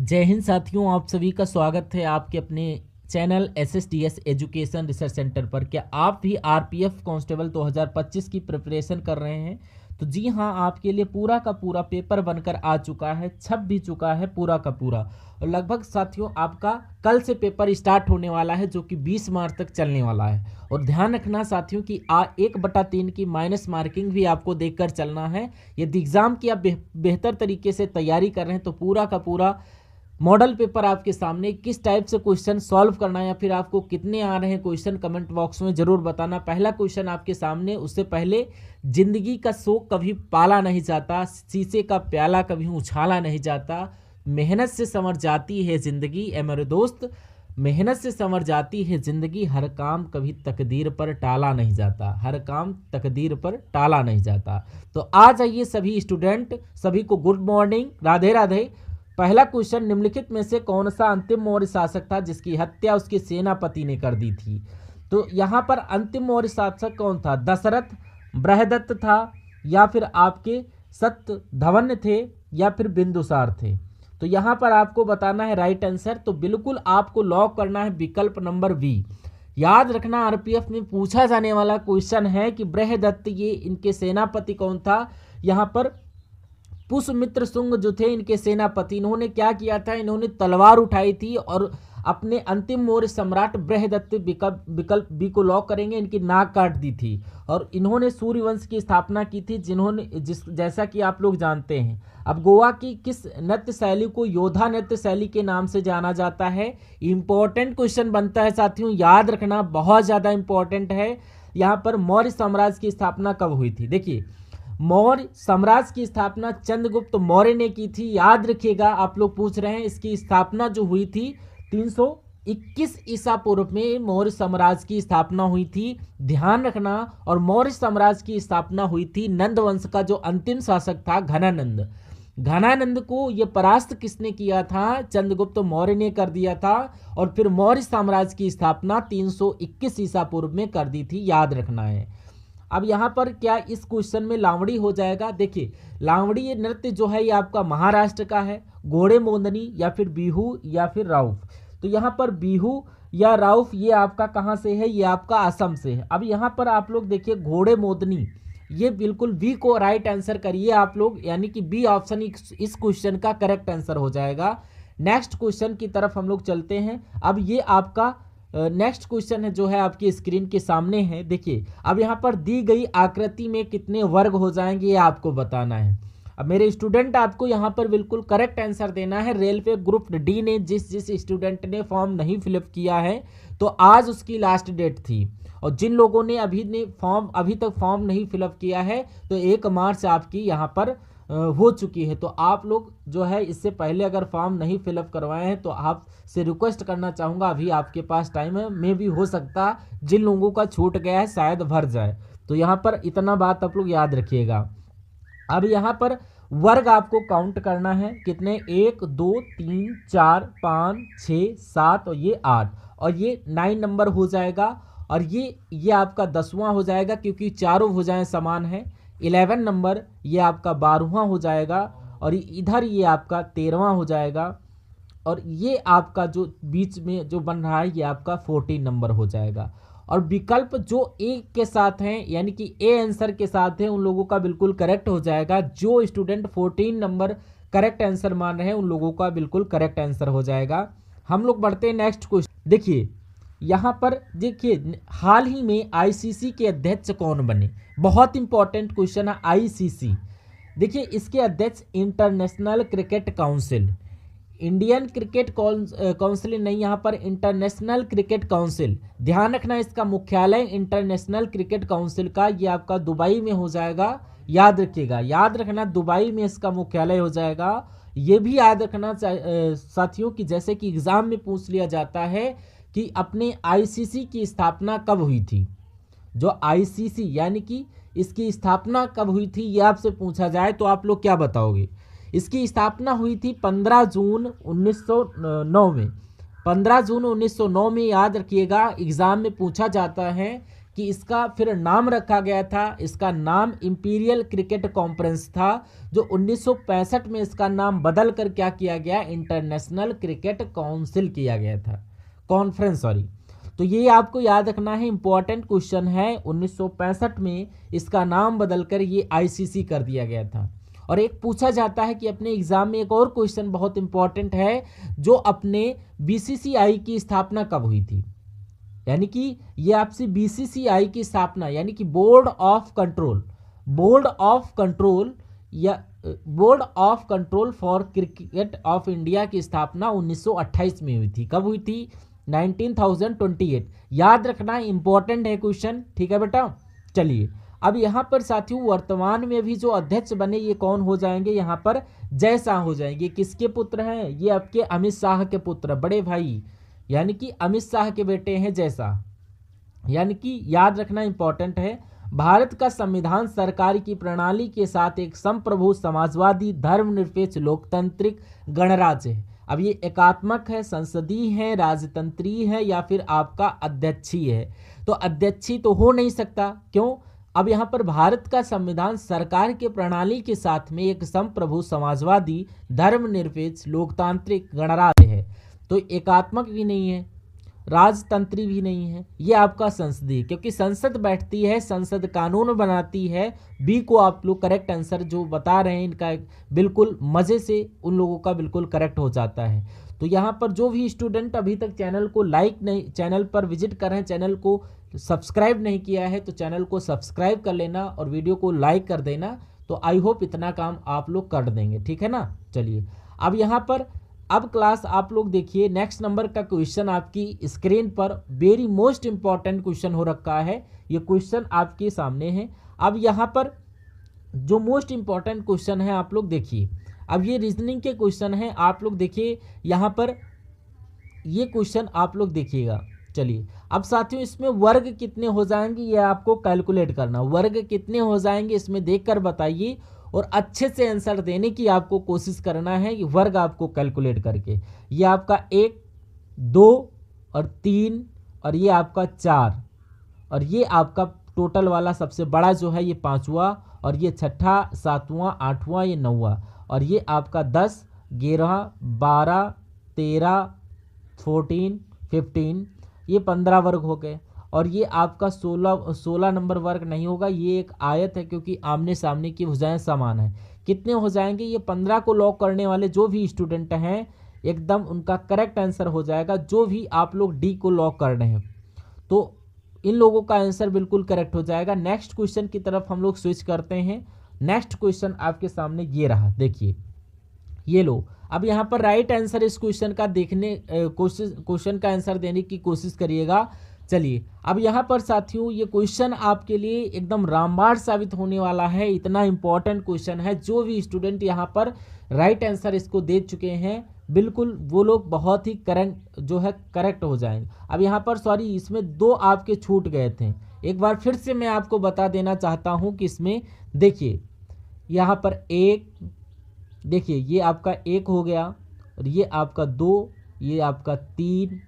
जय हिंद साथियों, आप सभी का स्वागत है आपके अपने channel SSTS education research centre पर। क्या आप भी आरपीएफ कांस्टेबल 2025 की प्रिपरेशन कर रहे हैं? तो जी हां, आपके लिए पूरा का पूरा पेपर बनकर आ चुका है, छप भी चुका है पूरा का पूरा। और लगभग साथियों आपका कल से पेपर स्टार्ट होने वाला है, जो कि 20 मार्च तक चलने वाला है। और ध्यान रखना साथियों कि 1/3 की माइनस मार्किंग भी आपको देखकर चलना है। यदि एग्ज़ाम की आप बेहतर तरीके से तैयारी कर रहे हैं तो पूरा का पूरा मॉडल पेपर आपके सामने, किस टाइप से क्वेश्चन सॉल्व करना है या फिर आपको कितने आ रहे हैं क्वेश्चन, कमेंट बॉक्स में जरूर बताना। पहला क्वेश्चन आपके सामने, उससे पहले जिंदगी का शौक कभी पाला नहीं जाता, शीशे का प्याला कभी उछाला नहीं जाता, मेहनत से संवर जाती है जिंदगी। ए मेरे दोस्त, मेहनत से संवर जाती है जिंदगी, हर काम कभी तकदीर पर टाला नहीं जाता, हर काम तकदीर पर टाला नहीं जाता। तो आ जाइए सभी स्टूडेंट, सभी को गुड मॉर्निंग, राधे राधे। पहला क्वेश्चन, निम्नलिखित में से कौन सा अंतिम मौर्य शासक था जिसकी हत्या उसके सेनापति ने कर दी थी? तो यहाँ पर अंतिम मौर्य शासक कौन था? दशरथ, बृहदत्त था, या फिर आपके सत्यधवन थे, या फिर बिंदुसार थे? तो यहाँ पर आपको बताना है राइट आंसर। तो बिल्कुल आपको लॉक करना है विकल्प नंबर बी। याद रखना, आरपीएफ में पूछा जाने वाला क्वेश्चन है कि बृहदत्त, ये इनके सेनापति कौन था? यहाँ पर पुष्यमित्र शुंग जो थे इनके सेनापति, इन्होंने क्या किया था? इन्होंने तलवार उठाई थी और अपने अंतिम मौर्य सम्राट बृहदत्त, विकल्प बी को लॉक करेंगे, इनकी नाक काट दी थी। और इन्होंने सूर्यवंश की स्थापना की थी, जैसा कि आप लोग जानते हैं। अब गोवा की किस नृत्य शैली को योद्धा नृत्य शैली के नाम से जाना जाता है? इंपॉर्टेंट क्वेश्चन बनता है साथियों, याद रखना, बहुत ज़्यादा इंपॉर्टेंट है। यहाँ पर मौर्य साम्राज्य की स्थापना कब हुई थी? देखिए, मौर्य साम्राज्य की स्थापना चंद्रगुप्त मौर्य ने की थी। याद रखिएगा, आप लोग पूछ रहे हैं, इसकी स्थापना जो हुई थी 321 ईसा पूर्व में मौर्य साम्राज्य की स्थापना हुई थी, ध्यान रखना। और मौर्य साम्राज्य की स्थापना हुई थी नंद वंश का जो अंतिम शासक था घनानंद। घनानंद को ये परास्त किसने किया था? चंद्रगुप्त मौर्य ने कर दिया था। और फिर मौर्य साम्राज्य की स्थापना 321 ईसा पूर्व में कर दी थी, याद रखना है। अब यहाँ पर क्या इस क्वेश्चन में लावड़ी हो जाएगा? देखिए, लावड़ी ये नृत्य जो है ये आपका महाराष्ट्र का है, घोड़े मोंदनी या फिर बिहू या फिर राउफ। तो यहाँ पर बिहू या राउफ ये आपका कहाँ से है? ये आपका असम से है। अब यहाँ पर आप लोग देखिए, घोड़े मोदनी, ये बिल्कुल बी को राइट आंसर करिए आप लोग, यानी कि बी ऑप्शन इस क्वेश्चन का करेक्ट आंसर हो जाएगा। नेक्स्ट क्वेश्चन की तरफ हम लोग चलते हैं। अब ये आपका नेक्स्ट क्वेश्चन है जो है आपकी स्क्रीन के सामने है। देखिए, अब यहाँ पर दी गई आकृति में कितने वर्ग हो जाएंगे ये आपको बताना है। अब मेरे स्टूडेंट, आपको यहाँ पर बिल्कुल करेक्ट आंसर देना है। रेलवे ग्रुप डी ने जिस स्टूडेंट ने फॉर्म नहीं फिलअप किया है, तो आज उसकी लास्ट डेट थी। और जिन लोगों ने अभी तक फॉर्म नहीं फिलअप किया है, तो 1 मार्च आपकी यहाँ पर हो चुकी है। तो आप लोग जो है इससे पहले अगर फॉर्म नहीं फिलअप करवाए हैं तो आपसे रिक्वेस्ट करना चाहूँगा, अभी आपके पास टाइम है। मे भी हो सकता जिन लोगों का छूट गया है शायद भर जाए। तो यहाँ पर इतना बात आप लोग याद रखिएगा। अब यहाँ पर वर्ग आपको काउंट करना है, कितने? 1 2 3 4 5 6 7 और ये 8, और ये 9 नंबर हो जाएगा। और ये आपका 10वां हो जाएगा, क्योंकि चारों भुजाएं समान है। 11 नंबर ये आपका 12वां हो जाएगा, और इधर ये आपका 13वां हो जाएगा। और ये आपका जो बीच में जो बन रहा है ये आपका 14 नंबर हो जाएगा। और विकल्प जो ए के साथ हैं, यानी कि ए आंसर के साथ हैं, उन लोगों का बिल्कुल करेक्ट हो जाएगा। जो स्टूडेंट 14 नंबर करेक्ट आंसर मान रहे हैं उन लोगों का बिल्कुल करेक्ट आंसर हो जाएगा। हम लोग बढ़ते हैं नेक्स्ट क्वेश्चन। देखिए, यहाँ पर देखिए, हाल ही में आईसीसी के अध्यक्ष कौन बने? बहुत इंपॉर्टेंट क्वेश्चन है आईसीसी। देखिए, इसके अध्यक्ष international cricket council, Indian cricket council नहीं, यहाँ पर इंटरनेशनल क्रिकेट काउंसिल। ध्यान रखना, इसका मुख्यालय इंटरनेशनल क्रिकेट काउंसिल का ये आपका दुबई में हो जाएगा, याद रखिएगा। याद रखना, दुबई में इसका मुख्यालय हो जाएगा। ये भी याद रखना साथियों कि जैसे कि एग्जाम में पूछ लिया जाता है कि अपने आईसीसी की स्थापना कब हुई थी। जो आईसीसी यानी कि इसकी स्थापना कब हुई थी ये आपसे पूछा जाए तो आप लोग क्या बताओगे? इसकी स्थापना हुई थी 15 जून 1909 में। 15 जून 1909 में, याद रखिएगा, एग्जाम में पूछा जाता है कि इसका फिर नाम रखा गया था, इसका नाम इंपीरियल क्रिकेट कॉन्फ्रेंस था, जो 1965 में इसका नाम बदल कर क्या किया गया, इंटरनेशनल क्रिकेट काउंसिल किया गया था, कॉन्फ्रेंस सॉरी। तो ये आपको याद रखना है, इंपॉर्टेंट क्वेश्चन है। 1965 में इसका नाम बदलकर ये आईसीसी कर दिया गया था। और एक पूछा जाता है कि अपने एग्जाम में एक और क्वेश्चन बहुत इंपॉर्टेंट है, जो अपने बीसीसीआई की स्थापना कब हुई थी, यानी कि ये आपसे बीसीसीआई की स्थापना यानी कि board of control for cricket of India की स्थापना 1928 में हुई थी। कब हुई थी, 1928। याद रखना, इंपॉर्टेंट है क्वेश्चन, ठीक है बेटा। चलिए अब यहाँ पर साथियों वर्तमान में भी जो अध्यक्ष बने ये कौन हो जाएंगे, यहाँ पर जय शाह हो जाएंगे। किसके पुत्र हैं, ये आपके अमित शाह के पुत्र, बड़े भाई यानी कि अमित शाह के बेटे हैं जय शाह। यानी कि याद रखना इंपॉर्टेंट है, भारत का संविधान सरकार की प्रणाली के साथ एक संप्रभु समाजवादी धर्मनिरपेक्ष लोकतांत्रिक गणराज्य है। अब ये एकात्मक है, संसदीय है, राजतंत्रीय है या फिर आपका अध्यक्षीय है। तो अध्यक्षीय तो हो नहीं सकता, क्यों, अब यहाँ पर भारत का संविधान सरकार के प्रणाली के साथ में एक संप्रभु समाजवादी धर्मनिरपेक्ष लोकतांत्रिक गणराज्य है। तो एकात्मक भी नहीं है, राजतंत्री भी नहीं है, ये आपका संसदीय, क्योंकि संसद बैठती है, संसद कानून बनाती है। बी को आप लोग करेक्ट आंसर जो बता रहे हैं इनका बिल्कुल मज़े से उन लोगों का बिल्कुल करेक्ट हो जाता है। तो यहाँ पर जो भी स्टूडेंट अभी तक चैनल को लाइक नहीं, चैनल पर विजिट कर रहे हैं, चैनल को सब्सक्राइब नहीं किया है तो चैनल को सब्सक्राइब कर लेना और वीडियो को लाइक कर देना। तो आई होप इतना काम आप लोग कर देंगे, ठीक है ना। चलिए अब यहाँ पर अब क्लास आप लोग देखिए, नेक्स्ट नंबर का क्वेश्चन आपकी स्क्रीन पर वेरी मोस्ट इंपॉर्टेंट क्वेश्चन हो रखा है। ये क्वेश्चन आपके सामने है। अब यहाँ पर जो मोस्ट इंपॉर्टेंट क्वेश्चन है आप लोग देखिए, अब ये रीजनिंग के क्वेश्चन हैं, आप लोग देखिए यहाँ पर ये क्वेश्चन आप लोग देखिएगा। चलिए अब साथियों इसमें वर्ग कितने हो जाएंगे ये आपको कैलकुलेट करना, वर्ग कितने हो जाएंगे इसमें देखकर बताइए और अच्छे से आंसर देने की आपको कोशिश करना है कि वर्ग आपको कैलकुलेट करके। ये आपका 1, 2 और 3 और ये आपका 4 और ये आपका टोटल वाला सबसे बड़ा जो है ये 5वां और ये 6ठा, 7वां, 8वां, ये 9वां और ये आपका 10, 11, 12, 13, 14, 15, ये 15 वर्ग हो गए। और ये आपका 16 नंबर वर्ग नहीं होगा, ये एक आयत है क्योंकि आमने सामने की भुजाएं समान है। कितने हो जाएंगे, ये 15 को लॉक करने वाले जो भी स्टूडेंट हैं एकदम उनका करेक्ट आंसर हो जाएगा। जो भी आप लोग डी को लॉक कर रहे हैं तो इन लोगों का आंसर बिल्कुल करेक्ट हो जाएगा। नेक्स्ट क्वेश्चन की तरफ हम लोग स्विच करते हैं। नेक्स्ट क्वेश्चन आपके सामने ये रहा, देखिए ये लो। अब यहाँ पर राइट आंसर इस क्वेश्चन का देखने क्वेश्चन का आंसर देने की कोशिश करिएगा। चलिए अब यहाँ पर साथियों ये क्वेश्चन आपके लिए एकदम रामबाण साबित होने वाला है, इतना इंपॉर्टेंट क्वेश्चन है। जो भी स्टूडेंट यहाँ पर राइट आंसर इसको दे चुके हैं बिल्कुल वो लोग बहुत ही करेक्ट हो जाएंगे। अब यहाँ पर सॉरी इसमें 2 आपके छूट गए थे, एक बार फिर से मैं आपको बता देना चाहता हूँ कि इसमें देखिए यहाँ पर 1, देखिए ये आपका 1 हो गया और ये आपका 2, ये आपका 3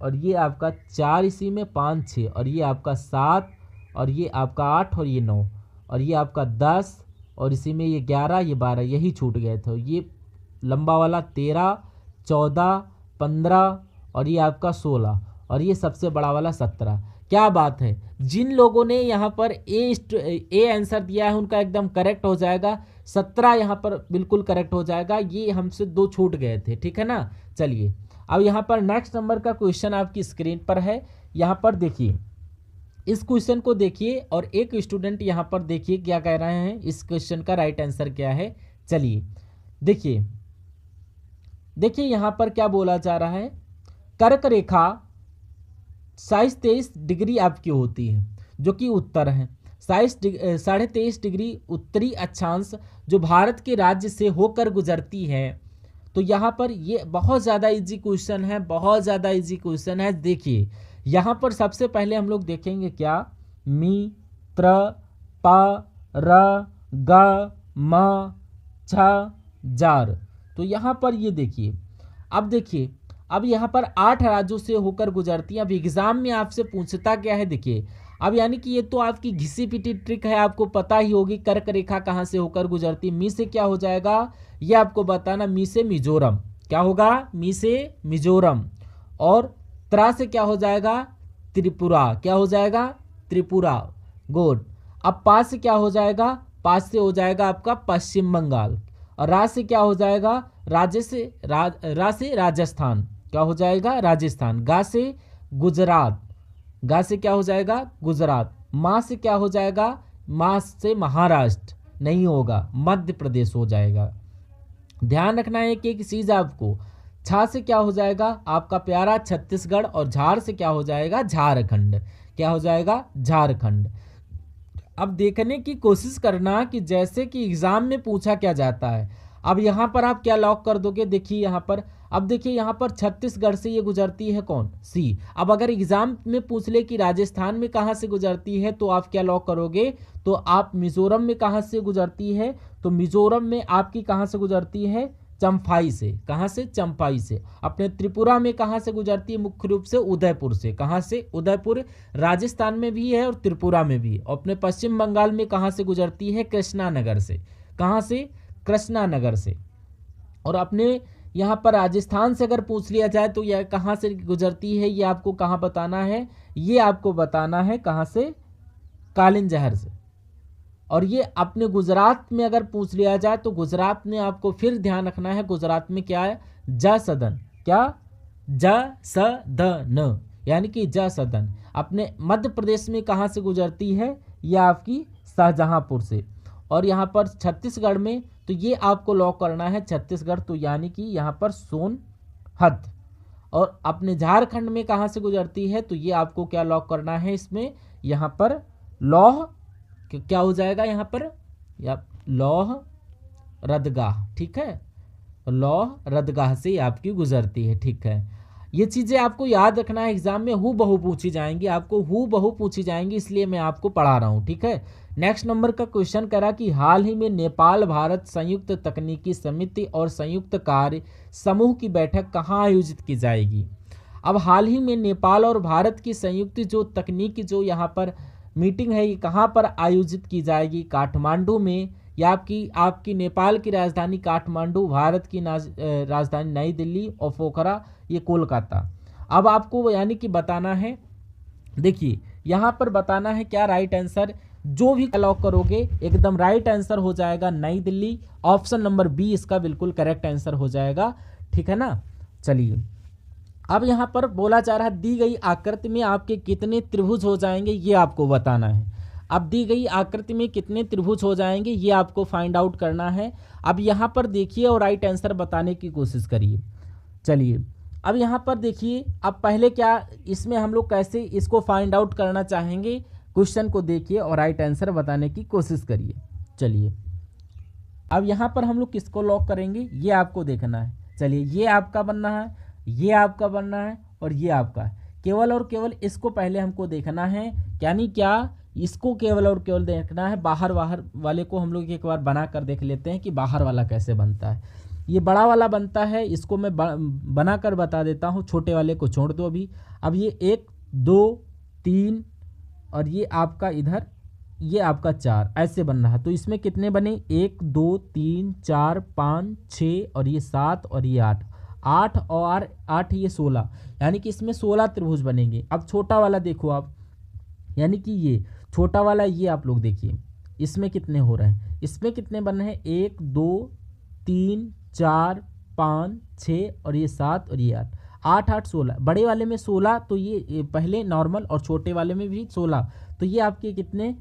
और ये आपका 4, इसी में 5, 6 और ये आपका 7 और ये आपका 8 और ये 9 और ये आपका 10 और इसी में ये 11, ये 12 यही छूट गए थे। ये लंबा वाला 13, 14, 15 और ये आपका 16 और ये सबसे बड़ा वाला 17। क्या बात है, जिन लोगों ने यहाँ पर ए आंसर दिया है उनका एकदम करेक्ट हो जाएगा। 17 यहाँ पर बिल्कुल करेक्ट हो जाएगा, ये हमसे 2 छूट गए थे, ठीक है ना। चलिए अब यहाँ पर नेक्स्ट नंबर का क्वेश्चन आपकी स्क्रीन पर है। यहाँ पर देखिए इस क्वेश्चन को देखिए और एक स्टूडेंट यहाँ पर देखिए क्या कह रहे हैं, इस क्वेश्चन का राइट आंसर क्या है। चलिए देखिए यहाँ पर क्या बोला जा रहा है, कर्क रेखा 23.5 डिग्री आपकी होती है जो कि उत्तर है, 23.5 डिग्री उत्तरी अक्षांश जो भारत के राज्य से होकर गुजरती है। तो यहाँ पर ये बहुत ज़्यादा इजी क्वेश्चन है, बहुत ज़्यादा इजी क्वेश्चन है। देखिए यहाँ पर सबसे पहले हम लोग देखेंगे क्या, मी, त्र, प, र, ग, म, छ, जार। तो यहाँ पर ये देखिए, अब यहाँ पर 8 राज्यों से होकर गुजरती है। अब एग्जाम में आपसे पूछता क्या है, देखिए अब यानी कि ये तो आपकी घिसी पिटी ट्रिक है, आपको पता ही होगी कर्क रेखा कहाँ से होकर गुजरती। मी से क्या हो जाएगा ये आपको बताना, मी से मिजोरम, क्या होगा मी से मिजोरम। और त्रा से क्या हो जाएगा त्रिपुरा, क्या हो जाएगा त्रिपुरा, गुड। अब पा से क्या हो जाएगा, पास से हो जाएगा आपका पश्चिम बंगाल। और रा से क्या हो जाएगा राज्य से रा से राजस्थान, क्या हो जाएगा राजस्थान। गा से गुजरात, गा से क्या हो जाएगा गुजरात। माँ से क्या हो जाएगा, माँ से महाराष्ट्र नहीं होगा, मध्य प्रदेश हो जाएगा। ध्यान रखना है कि एक चीज आपको, छा से क्या हो जाएगा आपका प्यारा छत्तीसगढ़, और झार से क्या हो जाएगा झारखंड, क्या हो जाएगा झारखंड। अब देखने की कोशिश करना कि जैसे कि एग्जाम में पूछा क्या जाता है। अब यहाँ पर आप क्या लॉक कर दोगे, देखिए यहाँ पर, अब देखिए यहाँ पर छत्तीसगढ़ से ये गुजरती है कौन सी। अब अगर एग्जाम में पूछ ले कि राजस्थान में कहाँ से गुजरती है तो आप क्या लॉक करोगे, तो आप मिजोरम में कहाँ से गुजरती है, तो मिजोरम में आपकी कहाँ से गुजरती है चंफाई से, कहाँ से चंफाई से। अपने त्रिपुरा में कहाँ से गुजरती है, मुख्य रूप से उदयपुर से, कहाँ से उदयपुर, राजस्थान में भी है और त्रिपुरा में भी। और अपने पश्चिम बंगाल में कहाँ से गुजरती है कृष्णानगर से, कहाँ से कृष्णानगर से। और अपने यहाँ पर राजस्थान से अगर पूछ लिया जाए तो यह कहाँ से गुजरती है, ये आपको कहाँ बताना है, ये आपको बताना है कहाँ से कालिंजहर से। और ये अपने गुजरात में अगर पूछ लिया जाए तो गुजरात में आपको फिर ध्यान रखना है, गुजरात में क्या है ज सदन, क्या ज सदन, यानी कि ज सदन। अपने मध्य प्रदेश में कहाँ से गुजरती है, यह आपकी शाहजहांपुर से। और यहाँ पर छत्तीसगढ़ में तो ये आपको लॉक करना है छत्तीसगढ़, तो यानी कि यहाँ पर सोनहत। और अपने झारखंड में कहाँ से गुजरती है, तो ये आपको क्या लॉक करना है इसमें, यहाँ पर लौह, क्या हो जाएगा यहाँ पर या लौह रदगाह, ठीक है, लौह रदगाह से आपकी गुजरती है, ठीक है। ये चीज़ें आपको याद रखना है, एग्जाम में हु बहु पूछी जाएंगी, आपको हु बहु पूछी जाएंगी, इसलिए मैं आपको पढ़ा रहा हूँ, ठीक है। नेक्स्ट नंबर का क्वेश्चन करा कि हाल ही में नेपाल भारत संयुक्त तकनीकी समिति और संयुक्त कार्य समूह की बैठक कहाँ आयोजित की जाएगी। अब हाल ही में नेपाल और भारत की संयुक्त जो तकनीकी जो यहाँ पर मीटिंग है, ये कहाँ पर आयोजित की जाएगी, काठमांडू में, या आपकी नेपाल की राजधानी काठमांडू, भारत की राजधानी नई दिल्ली, और पोखरा ये कोलकाता। अब आपको यानी कि बताना है, देखिए यहाँ पर बताना है क्या राइट आंसर, जो भी लॉक करोगे एकदम राइट आंसर हो जाएगा नई दिल्ली। ऑप्शन नंबर बी इसका बिल्कुल करेक्ट आंसर हो जाएगा, ठीक है ना। चलिए अब यहाँ पर बोला जा रहा है दी गई आकृति में आपके कितने त्रिभुज हो जाएंगे, ये आपको बताना है। अब दी गई आकृति में कितने त्रिभुज हो जाएंगे ये आपको फाइंड आउट करना है। अब यहाँ पर देखिए और राइट आंसर बताने की कोशिश करिए। चलिए अब यहाँ पर देखिए, अब पहले क्या इसमें हम लोग कैसे इसको फाइंड आउट करना चाहेंगे, क्वेश्चन को देखिए और राइट आंसर बताने की कोशिश करिए। चलिए अब यहाँ पर हम लोग किसको लॉक करेंगे ये आपको देखना है। चलिए ये आपका बनना है, ये आपका बनना है और ये आपका है। केवल और केवल इसको पहले हमको देखना है, यानी क्या इसको केवल और केवल देखना है। बाहर वाले को हम लोग एक बार बना कर देख लेते हैं कि बाहर वाला कैसे बनता है। ये बड़ा वाला बनता है, इसको मैं बना कर बता देता हूँ, छोटे वाले को छोड़ दो अभी। अब ये 1 2 3 और ये आपका इधर ये आपका 4 ऐसे बन रहा। तो इसमें कितने बने 1 2 3 4 5 6 और ये 7 और ये 8, 8 और 8 ये 16, यानी कि इसमें 16 त्रिभुज बनेंगे। अब छोटा वाला देखो आप, यानी कि ये छोटा वाला ये आप लोग देखिए इसमें कितने हो रहे हैं, इसमें कितने बन रहे हैं 1 2 3 4 5 6 और ये 7 और ये 8, 8 8 16। बड़े वाले में 16 तो ये पहले नॉर्मल, और छोटे वाले में भी 16, तो ये आपके कितने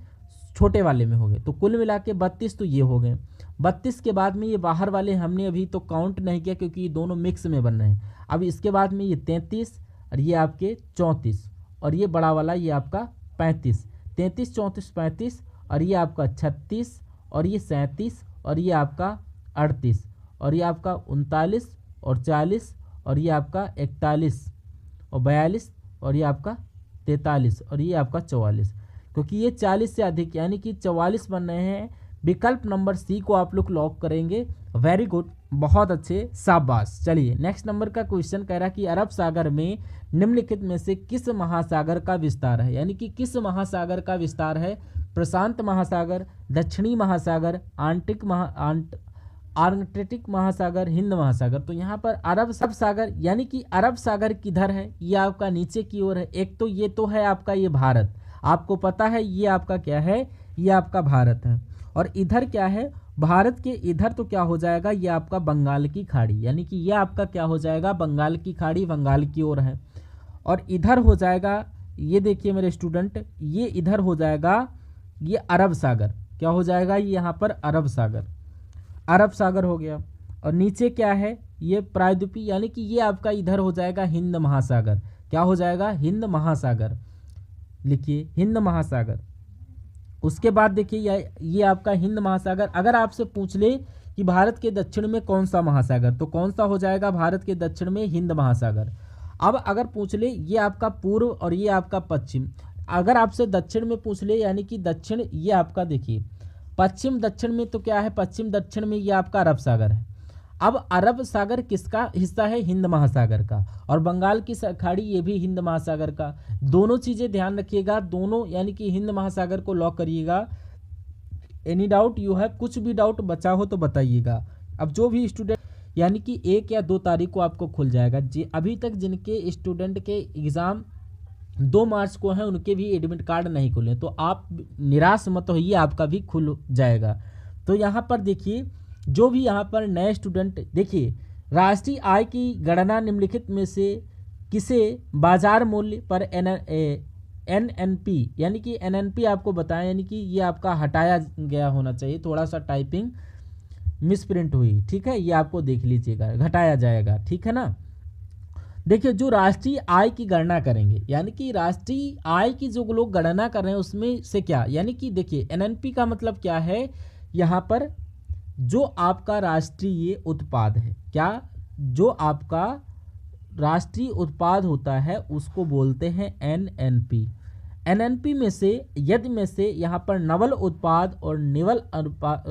छोटे वाले में हो गए। तो कुल मिला के 32 तो ये हो गए। 32 के बाद में ये बाहर वाले हमने अभी तो काउंट नहीं किया क्योंकि ये दोनों मिक्स में बन रहे हैं। अब इसके बाद में ये 33 और ये आपके 34 और ये बड़ा वाला ये आपका 35, 33 34 35 और ये आपका 36 और ये 37 और ये आपका 38 और ये आपका 39 और 40 और ये आपका 41 और 42 और ये आपका 43 और ये आपका 44, क्योंकि ये 40 से अधिक यानी कि 44 बन रहे हैं विकल्प नंबर सी को आप लोग लॉक करेंगे। वेरी गुड, बहुत अच्छे, शाबाश। चलिए नेक्स्ट नंबर का क्वेश्चन कह रहा है कि अरब सागर में निम्नलिखित में से किस महासागर का विस्तार है, यानी कि किस महासागर का विस्तार है। प्रशांत महासागर, दक्षिणी महासागर, आर्कटिक महासागर, हिंद महासागर। तो यहाँ पर अरब सागर, यानी कि अरब सागर किधर है, ये आपका नीचे की ओर है। एक तो ये तो है आपका ये भारत, आपको पता है ये आपका क्या है, ये आपका भारत है। और इधर क्या है, भारत के इधर तो क्या हो जाएगा, ये आपका बंगाल की खाड़ी, यानी कि ये आपका क्या हो जाएगा, बंगाल की खाड़ी, बंगाल की ओर है। और इधर हो जाएगा, ये देखिए मेरे स्टूडेंट, ये इधर हो जाएगा ये अरब सागर, क्या हो जाएगा, ये यहाँ पर अरब सागर, अरब सागर हो गया। और नीचे क्या है, ये प्रायद्वीपीय, यानी कि ये आपका इधर हो जाएगा हिंद महासागर, क्या हो जाएगा, हिंद महासागर, लिखिए हिंद महासागर। उसके बाद देखिए ये आपका हिंद महासागर। अगर आपसे पूछ ले कि भारत के दक्षिण में कौन सा महासागर, तो कौन सा हो जाएगा भारत के दक्षिण में, हिंद महासागर। अब अगर पूछ ले ये आपका पूर्व और ये आपका पश्चिम, अगर आपसे दक्षिण में पूछ ले, यानी कि दक्षिण ये आपका देखिए पश्चिम दक्षिण में, तो क्या है, पश्चिम दक्षिण में ये आपका अरब सागर है। अब अरब सागर किसका हिस्सा है, हिंद महासागर का। और बंगाल की खाड़ी ये भी हिंद महासागर का। दोनों चीज़ें ध्यान रखिएगा, दोनों, यानी कि हिंद महासागर को लॉक करिएगा। एनी डाउट यू हैव, कुछ भी डाउट बचा हो तो बताइएगा। अब जो भी स्टूडेंट, यानी कि 1 या 2 तारीख को आपको खुल जाएगा। जी अभी तक जिनके स्टूडेंट के एग्ज़ाम 2 मार्च को हैं, उनके भी एडमिट कार्ड नहीं खुले, तो आप निराश मत होइए, आपका भी खुल जाएगा। तो यहाँ पर देखिए, जो भी यहाँ पर नए स्टूडेंट, देखिए राष्ट्रीय आय की गणना निम्नलिखित में से किसे बाजार मूल्य पर NNP, यानी कि NNP आपको बताएं, यानी कि ये आपका हटाया गया होना चाहिए, थोड़ा सा टाइपिंग मिसप्रिंट हुई, ठीक है, ये आपको देख लीजिएगा, घटाया जाएगा, ठीक है ना। देखिए जो राष्ट्रीय आय की गणना करेंगे, यानी कि राष्ट्रीय आय की जो लोग गणना कर रहे हैं उसमें से क्या, यानी कि देखिए NNP का मतलब क्या है, यहाँ पर जो आपका राष्ट्रीय उत्पाद है, क्या, जो आपका राष्ट्रीय उत्पाद होता है उसको बोलते हैं NNP। NNP में से यदि में से यहाँ पर नवल उत्पाद और निवल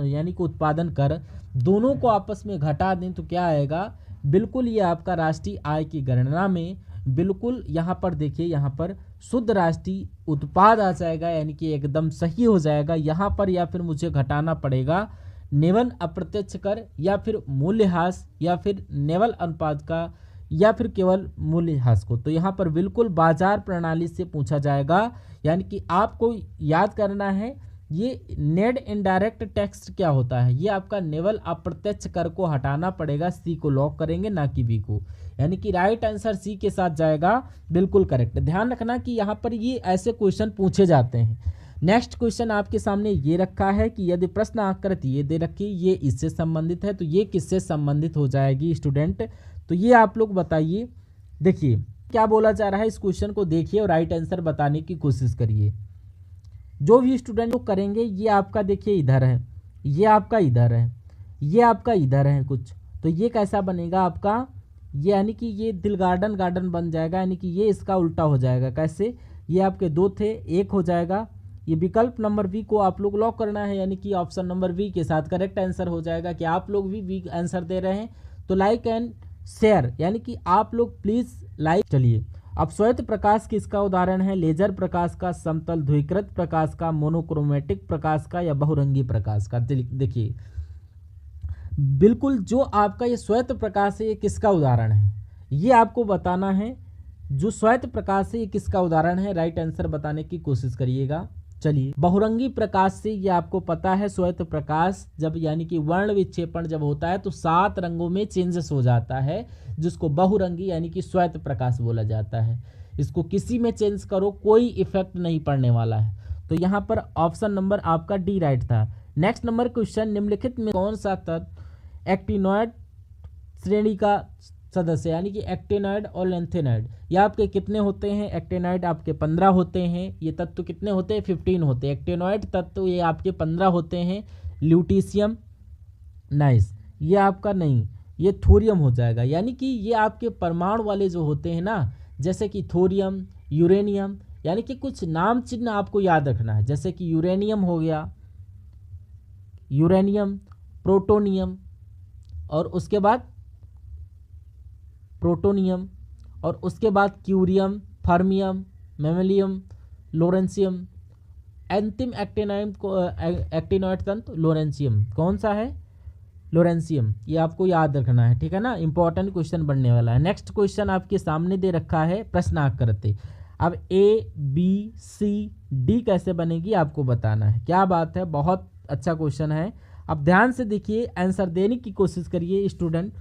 यानी कि उत्पादन कर दोनों को आपस में घटा दें तो क्या आएगा, बिल्कुल ये आपका राष्ट्रीय आय की गणना में बिल्कुल यहाँ पर देखिए, यहाँ पर शुद्ध राष्ट्रीय उत्पाद आ जाएगा, यानी कि एकदम सही हो जाएगा। यहाँ पर या फिर मुझे घटाना पड़ेगा नेवल अप्रत्यक्ष कर, या फिर मूल्यह्रास, या फिर नेवल अनुपात का, या फिर केवल मूल्यह्रास को। तो यहाँ पर बिल्कुल बाजार प्रणाली से पूछा जाएगा, यानी कि आपको याद करना है ये नेट इनडायरेक्ट टैक्स क्या होता है, ये आपका नेवल अप्रत्यक्ष कर को हटाना पड़ेगा। सी को लॉक करेंगे, ना कि बी को, यानी कि राइट आंसर सी के साथ जाएगा, बिल्कुल करेक्ट। ध्यान रखना कि यहाँ पर ये ऐसे क्वेश्चन पूछे जाते हैं। नेक्स्ट क्वेश्चन आपके सामने ये रखा है कि यदि प्रश्न आकृति ये दे रखी, ये इससे संबंधित है, तो ये किससे संबंधित हो जाएगी स्टूडेंट, तो ये आप लोग बताइए। देखिए क्या बोला जा रहा है, इस क्वेश्चन को देखिए और राइट आंसर बताने की कोशिश करिए। जो भी स्टूडेंट लोग करेंगे, ये आपका देखिए इधर है, ये आपका इधर है, ये आपका इधर है कुछ, तो ये कैसा बनेगा आपका, ये यानी कि ये दिल गार्डन गार्डन बन जाएगा, यानी कि ये इसका उल्टा हो जाएगा। कैसे, ये आपके 2 थे, 1 हो जाएगा। ये विकल्प नंबर बी को आप लोग लॉक करना है, यानी कि ऑप्शन नंबर बी के साथ करेक्ट आंसर हो जाएगा। कि आप लोग भी बी आंसर दे रहे हैं तो लाइक एंड शेयर, यानी कि आप लोग प्लीज लाइक। चलिए अब श्वेत प्रकाश किसका उदाहरण है, लेजर प्रकाश का, समतल ध्रुवीकृत प्रकाश का, मोनोक्रोमेटिक प्रकाश का, या बहुरंगी प्रकाश का। देखिए बिल्कुल जो आपका ये श्वेत प्रकाश है ये किसका उदाहरण है, ये आपको बताना है। जो श्वेत प्रकाश है ये किसका उदाहरण है, राइट आंसर बताने की कोशिश करिएगा। चलिए बहुरंगी प्रकाश से ये आपको पता है, श्वेत प्रकाश जब यानी कि वर्ण विक्षेपण जब होता है तो 7 रंगों में चेंजेस हो जाता है, जिसको बहुरंगी यानी कि श्वेत प्रकाश बोला जाता है। इसको किसी में चेंज करो कोई इफेक्ट नहीं पड़ने वाला है। तो यहाँ पर ऑप्शन नंबर आपका डी राइट था। नेक्स्ट नंबर क्वेश्चन, निम्नलिखित में कौन सा तत्व एक्टिनोइड श्रेणी का सदस्य, यानी कि एक्टिनोइड और लेंथेनोइड, ये आपके कितने होते हैं, एक्टिनोइड आपके 15 होते हैं, ये तत्व कितने होते हैं 15 होते हैं, एक्टिनोइड तत्व ये आपके 15 होते हैं। ल्यूटीशियम, नाइस, ये आपका नहीं, ये थोरियम हो जाएगा, यानी कि ये आपके परमाणु वाले जो होते हैं ना, जैसे कि थोरियम, यूरेनियम, यानी कि कुछ नाम चिन्ह आपको याद रखना है, जैसे कि यूरेनियम हो गया, यूरेनियम, प्रोटोनियम और उसके बाद प्रोटोनियम और उसके बाद क्यूरियम, फर्मियम, मेमेलियम, लोरेंसियम। अंतिम एक्टिनोइड तंतु लोरेंसियम। कौन सा है? लोरेंसियम। ये आपको याद रखना है, ठीक है ना, इंपॉर्टेंट क्वेश्चन बनने वाला है। नेक्स्ट क्वेश्चन आपके सामने दे रखा है प्रश्नाकृति। अब ए बी सी डी कैसे बनेगी आपको बताना है। क्या बात है, बहुत अच्छा क्वेश्चन है। अब ध्यान से देखिए, आंसर देने की कोशिश करिए स्टूडेंट।